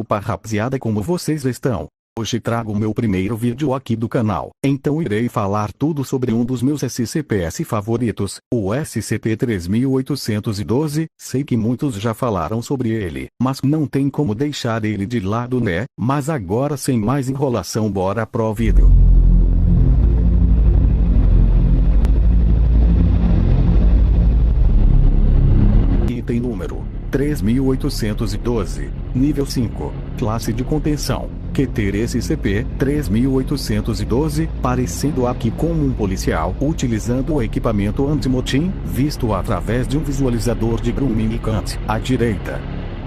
Opa rapaziada, como vocês estão? Hoje trago o meu primeiro vídeo aqui do canal, então irei falar tudo sobre um dos meus SCPs favoritos, o SCP-3812, sei que muitos já falaram sobre ele, mas não tem como deixar ele de lado, né? Mas agora sem mais enrolação, bora pro vídeo. Item número 3812, nível 5, classe de contenção, QT SCP-3812, parecendo aqui como um policial utilizando o equipamento anti-motim, visto através de um visualizador de Grumman à direita.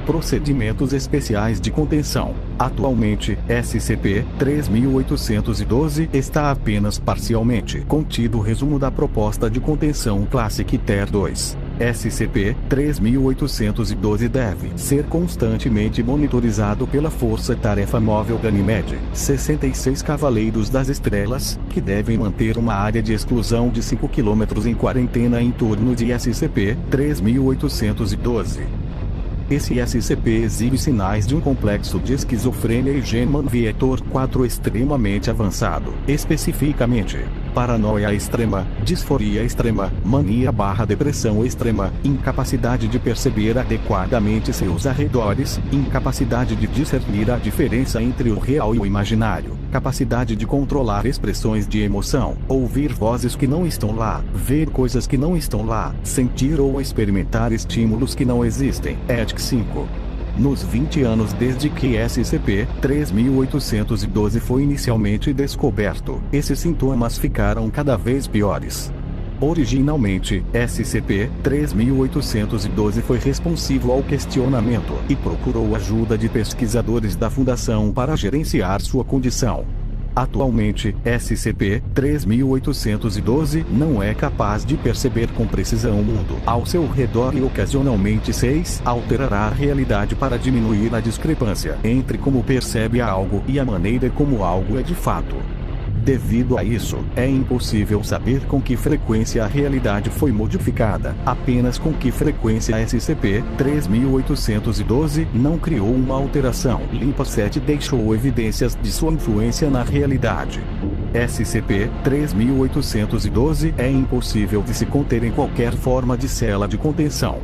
Procedimentos especiais de contenção. Atualmente, SCP-3812 está apenas parcialmente contido. Resumo da proposta de contenção Classic Ter 2. SCP-3812 deve ser constantemente monitorizado pela Força Tarefa Móvel Ganymed, 66 Cavaleiros das Estrelas, que devem manter uma área de exclusão de 5 km em quarentena em torno de SCP-3812. Esse SCP exibe sinais de um complexo de esquizofrênia e Geman Vietor 4 extremamente avançado, especificamente paranoia extrema, disforia extrema, mania/depressão extrema, incapacidade de perceber adequadamente seus arredores, incapacidade de discernir a diferença entre o real e o imaginário, capacidade de controlar expressões de emoção, ouvir vozes que não estão lá, ver coisas que não estão lá, sentir ou experimentar estímulos que não existem. ETIC 5. Nos 20 anos desde que SCP-3812 foi inicialmente descoberto, esses sintomas ficaram cada vez piores. Originalmente, SCP-3812 foi responsivo ao questionamento e procurou ajuda de pesquisadores da Fundação para gerenciar sua condição. Atualmente, SCP-3812 não é capaz de perceber com precisão o mundo ao seu redor e ocasionalmente alterará a realidade para diminuir a discrepância entre como percebe algo e a maneira como algo é de fato. Devido a isso, é impossível saber com que frequência a realidade foi modificada, apenas com que frequência SCP-3812 não criou uma alteração. Limpa-7 deixou evidências de sua influência na realidade. SCP-3812 é impossível de se conter em qualquer forma de cela de contenção.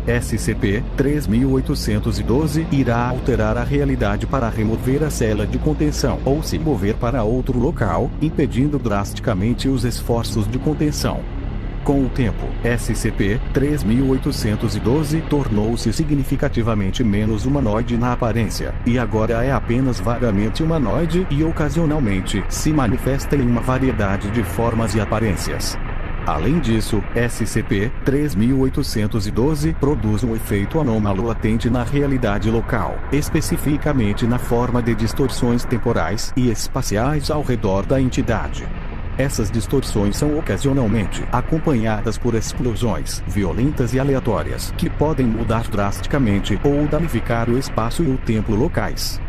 SCP-3812 irá alterar a realidade para remover a cela de contenção ou se mover para outro local, impedindo drasticamente os esforços de contenção. Com o tempo, SCP-3812 tornou-se significativamente menos humanoide na aparência, e agora é apenas vagamente humanoide e ocasionalmente se manifesta em uma variedade de formas e aparências. Além disso, SCP-3812 produz um efeito anômalo latente na realidade local, especificamente na forma de distorções temporais e espaciais ao redor da entidade. Essas distorções são ocasionalmente acompanhadas por explosões violentas e aleatórias que podem mudar drasticamente ou danificar o espaço e o tempo locais.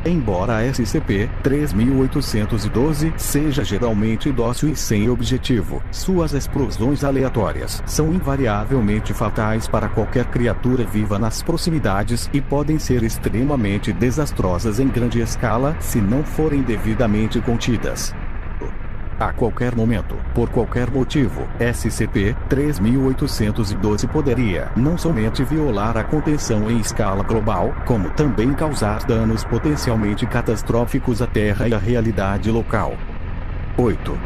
Embora a SCP-3812 seja geralmente dócil e sem objetivo, suas explosões aleatórias são invariavelmente fatais para qualquer criatura viva nas proximidades e podem ser extremamente desastrosas em grande escala se não forem devidamente contidas. A qualquer momento, por qualquer motivo, SCP-3812 poderia não somente violar a contenção em escala global, como também causar danos potencialmente catastróficos à Terra e à realidade local. 8.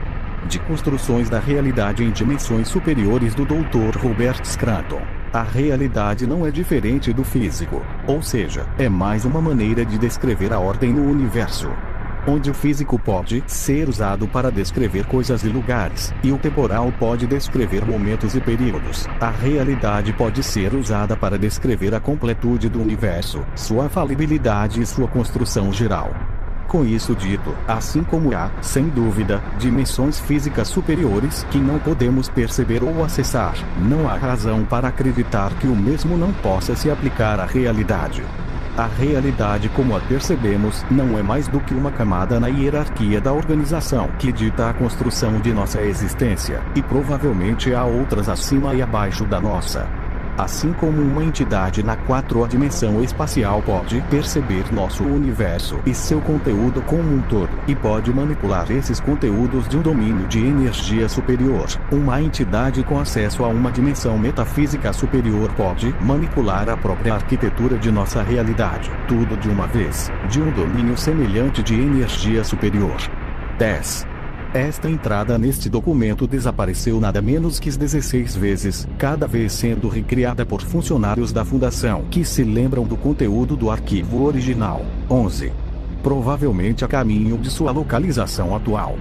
De construções da realidade em dimensões superiores do Dr. Robert Scranton. A realidade não é diferente do físico, ou seja, é mais uma maneira de descrever a ordem no universo. Onde o físico pode ser usado para descrever coisas e lugares, e o temporal pode descrever momentos e períodos, a realidade pode ser usada para descrever a completude do universo, sua falibilidade e sua construção geral. Com isso dito, assim como há, sem dúvida, dimensões físicas superiores que não podemos perceber ou acessar, não há razão para acreditar que o mesmo não possa se aplicar à realidade. A realidade como a percebemos não é mais do que uma camada na hierarquia da organização que dita a construção de nossa existência, e provavelmente há outras acima e abaixo da nossa. Assim como uma entidade na 4ª dimensão espacial pode perceber nosso universo e seu conteúdo como um todo, e pode manipular esses conteúdos de um domínio de energia superior, uma entidade com acesso a uma dimensão metafísica superior pode manipular a própria arquitetura de nossa realidade, tudo de uma vez, de um domínio semelhante de energia superior. 10. Esta entrada neste documento desapareceu nada menos que 16 vezes, cada vez sendo recriada por funcionários da Fundação que se lembram do conteúdo do arquivo original. 11. Provavelmente a caminho de sua localização atual.